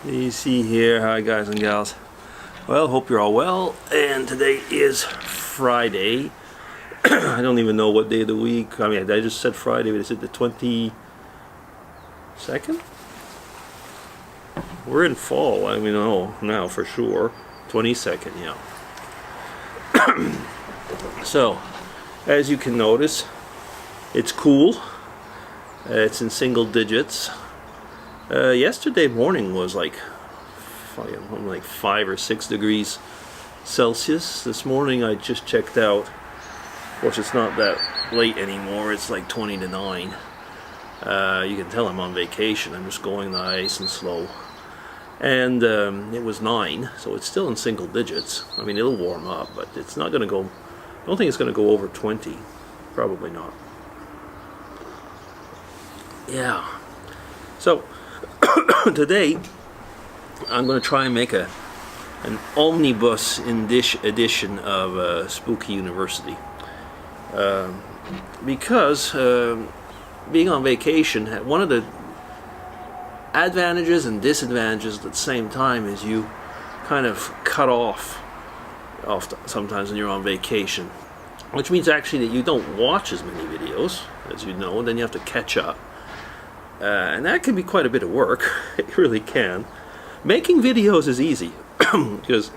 You see here, hi guys and gals. Well, hope you're all well. And today is Friday. I don't even know what day of the week. I mean, I just said Friday, but is it the 22nd? We're in fall. I mean, oh, now for sure. 22nd, yeah. So, as you can notice, it's cool. It's in single digits. Yesterday morning was like 5 or 6 degrees Celsius. This morning I just checked out. Of course, it's not that late anymore. It's like 20 to 9. You can tell I'm on vacation. I'm just going nice and slow. And it was 9, so it's still in single digits. I mean, it'll warm up, but it's not going to go. I don't think it's going to go over 20. Probably not. Yeah. So today I'm going to try and make an omnibus edition of SpookyUniversity, because being on vacation, one of the advantages and disadvantages at the same time is you kind of cut off sometimes when you're on vacation, which means actually that you don't watch as many videos as you know, and then you have to catch up. And that can be quite a bit of work. It really can. Making videos is easy because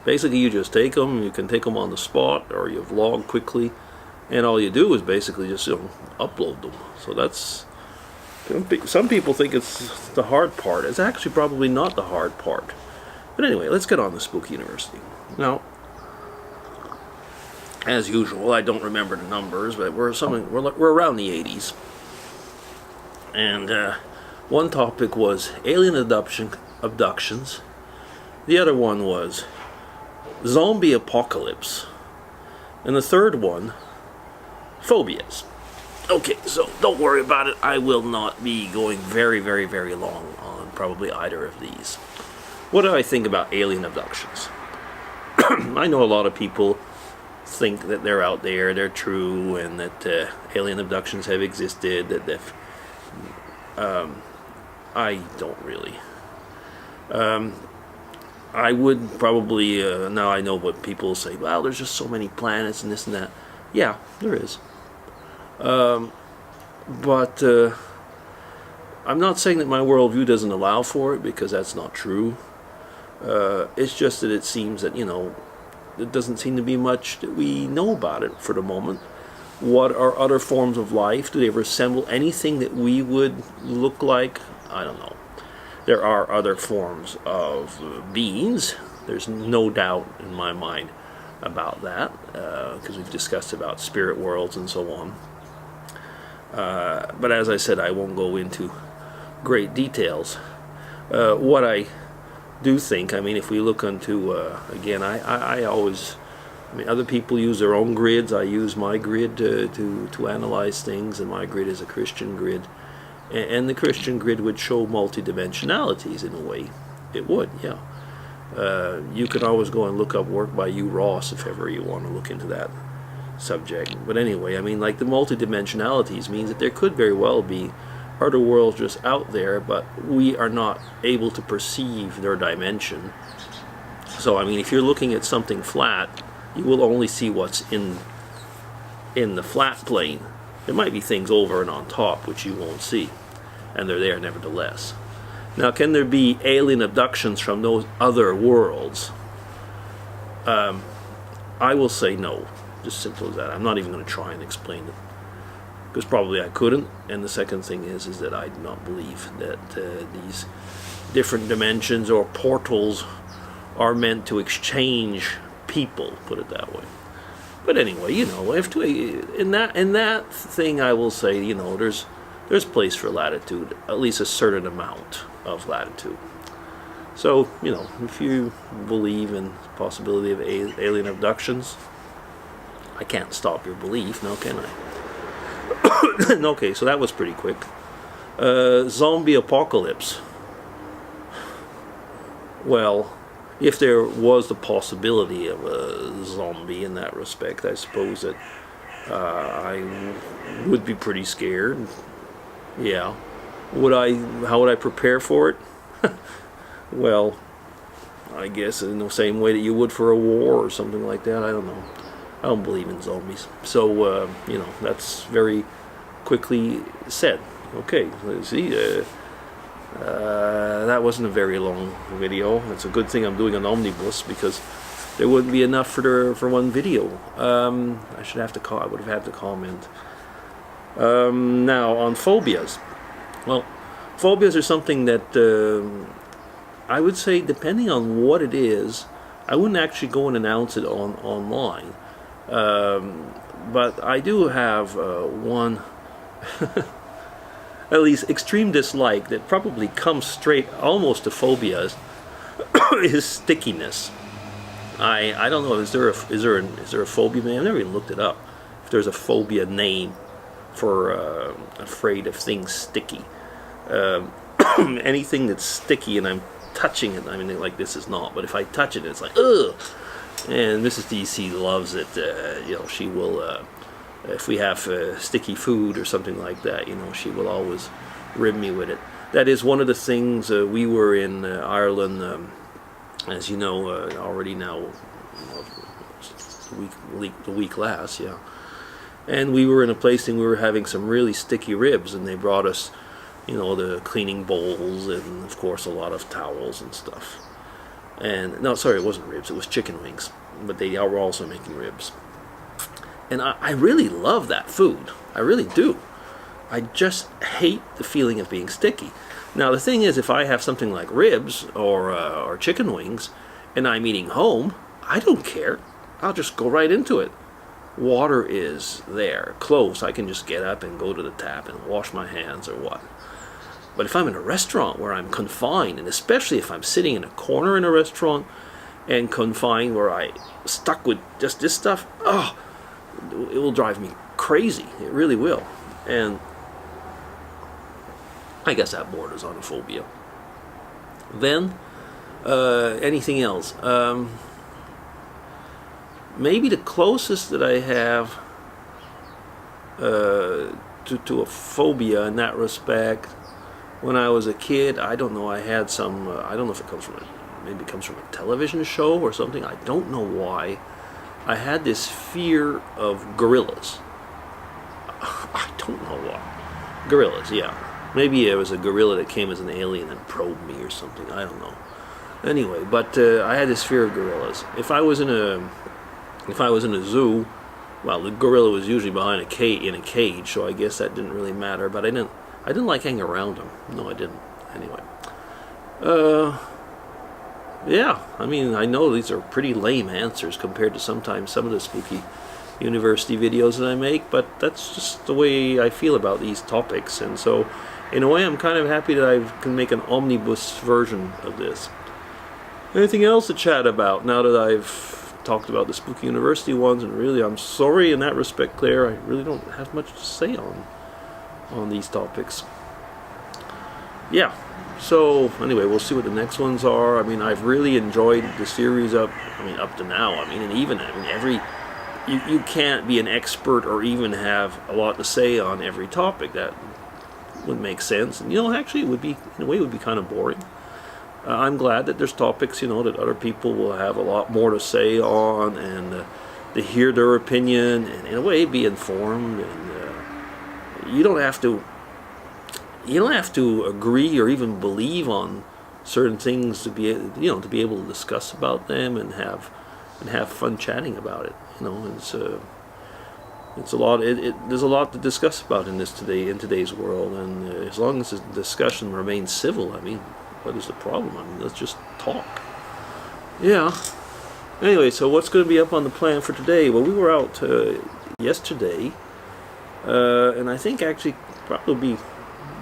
basically you just take them. You can take them on the spot, or you vlog quickly, and all you do is basically just upload them. So that's, some people think it's the hard part. It's actually probably not the hard part. But anyway, let's get on to SpookyUniversity. Now, as usual, I don't remember the numbers, but we're around the 80s. And one topic was alien abductions. The other one was zombie apocalypse. And the third one, phobias. Okay, so don't worry about it. I will not be going very, very, very long on probably either of these. What do I think about alien abductions? I know a lot of people think that they're out there, they're true, and that alien abductions have existed, that they've I don't really. I would probably, now I know what people say, well, there's just so many planets and this and that. Yeah, there is. But I'm not saying that my worldview doesn't allow for it, because that's not true. It's just that it seems that, there doesn't seem to be much that we know about it for the moment. What are other forms of life? Do they resemble anything that we would look like? I don't know. There are other forms of beings. There's no doubt in my mind about that, because we've discussed about spirit worlds and so on. But as I said, I won't go into great details. What I do think, I mean, if we look into, again, I always... I mean, other people use their own grids. I use my grid to analyze things, and my grid is a Christian grid. And the Christian grid would show multidimensionalities in a way. It would, yeah. You can always go and look up work by U. Ross if ever you want to look into that subject. But anyway, I mean, like, the multidimensionalities means that there could very well be other worlds just out there, but we are not able to perceive their dimension. So, I mean, if you're looking at something flat, you will only see what's in the flat plane. There might be things over and on top which you won't see, and they're there nevertheless. Now, can there be alien abductions from those other worlds? I will say no. Just simple as that. I'm not even going to try and explain it, because probably I couldn't. And the second thing is that I do not believe that these different dimensions or portals are meant to exchange people, put it that way. But anyway, if in that thing, I will say, there's place for latitude, at least a certain amount of latitude. So, if you believe in the possibility of alien abductions, I can't stop your belief, now can I? Okay, so that was pretty quick. Zombie apocalypse. Well, if there was the possibility of a zombie in that respect, I suppose that I would be pretty scared. Yeah. How would I prepare for it? Well, I guess in the same way that you would for a war or something like that. I don't know. I don't believe in zombies. So, you know, that's very quickly said. Okay, let's see. That wasn't a very long video. It's a good thing I'm doing an omnibus because there wouldn't be enough for one video. I should have to call. I would have had to comment. Now on phobias. Well, phobias are something that I would say, depending on what it is, I wouldn't actually go and announce it online. But I do have one. At least extreme dislike that probably comes straight almost to phobias is stickiness. I don't know, is there a phobia name? I've never even looked it up. If there's a phobia name for afraid of things sticky. Anything that's sticky and I'm touching it, I mean, like this is not, but if I touch it, it's like ugh. And Mrs. DC loves it. You know, she will. If we have sticky food or something like that, you know, she will always rib me with it. That is one of the things. We were in Ireland, as you know, already now, the week last, yeah. And we were in a place and we were having some really sticky ribs, and they brought us, you know, the cleaning bowls and of course a lot of towels and stuff. And no, sorry, it wasn't ribs, it was chicken wings, but they were also making ribs. And I really love that food. I really do. I just hate the feeling of being sticky. Now the thing is, if I have something like ribs or chicken wings, and I'm eating home, I don't care. I'll just go right into it. Water is there, close. I can just get up and go to the tap and wash my hands or what. But if I'm in a restaurant where I'm confined, and especially if I'm sitting in a corner in a restaurant and confined where I stuck with just this stuff, oh, it will drive me crazy. It really will. And I guess that borders on a phobia. Then, anything else? Maybe the closest that I have to a phobia in that respect, when I was a kid, I don't know, I had some, I don't know if it comes from maybe it comes from a television show or something, I don't know why. I had this fear of gorillas. I don't know why. Gorillas, yeah. Maybe it was a gorilla that came as an alien and probed me or something. I don't know. Anyway, but I had this fear of gorillas. If I was in a zoo, well, the gorilla was usually behind in a cage, so I guess that didn't really matter. But I didn't like hanging around them. No, I didn't. Anyway. Yeah, I mean, I know these are pretty lame answers compared to sometimes some of the Spooky University videos that I make, but that's just the way I feel about these topics, and so in a way I'm kind of happy that I can make an omnibus version of this. Anything else to chat about now that I've talked about the Spooky University ones? And really, I'm sorry in that respect, Claire, I really don't have much to say on these topics. Yeah. So anyway, we'll see what the next ones are. I mean, I've really enjoyed the series up to now. I mean, and even you can't be an expert or even have a lot to say on every topic. That would make sense. And actually, it would be, in a way, it would be kind of boring. I'm glad that there's topics, that other people will have a lot more to say on, and to hear their opinion, and in a way, be informed. And you don't have to agree or even believe on certain things to be able to discuss about them and have fun chatting about it. It's a lot. There's a lot to discuss about in today's world, and as long as the discussion remains civil, I mean, what is the problem? I mean, let's just talk. Yeah. Anyway, so what's going to be up on the plan for today? Well, we were out yesterday, and I think actually probably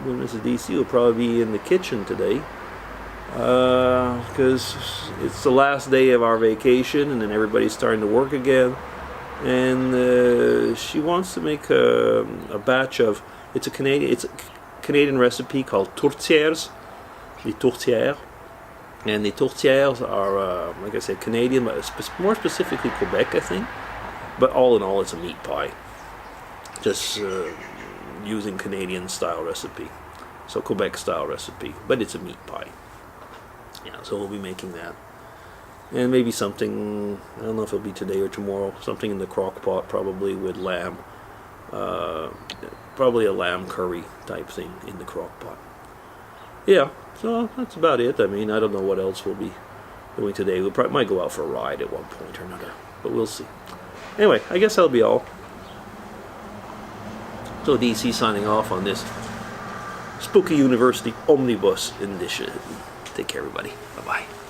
Mrs. DC will probably be in the kitchen today, because it's the last day of our vacation, and then everybody's starting to work again. And she wants to make a batch of, it's a Canadian recipe called tourtières, les tourtières. And the tourtières are, like I said, Canadian, but more specifically Quebec, I think. But all in all, it's a meat pie, just using Canadian style recipe, so Quebec style recipe, but it's a meat pie. Yeah, so we'll be making that. And maybe something, I don't know if it'll be today or tomorrow, something in the crock pot, probably with lamb. Probably a lamb curry type thing in the crock pot. Yeah, so that's about it. I mean, I don't know what else we'll be doing today. We probably might go out for a ride at one point or another, but we'll see. Anyway, I guess that'll be all. So DC signing off on this Spooky University Omnibus edition. Take care, everybody. Bye-bye.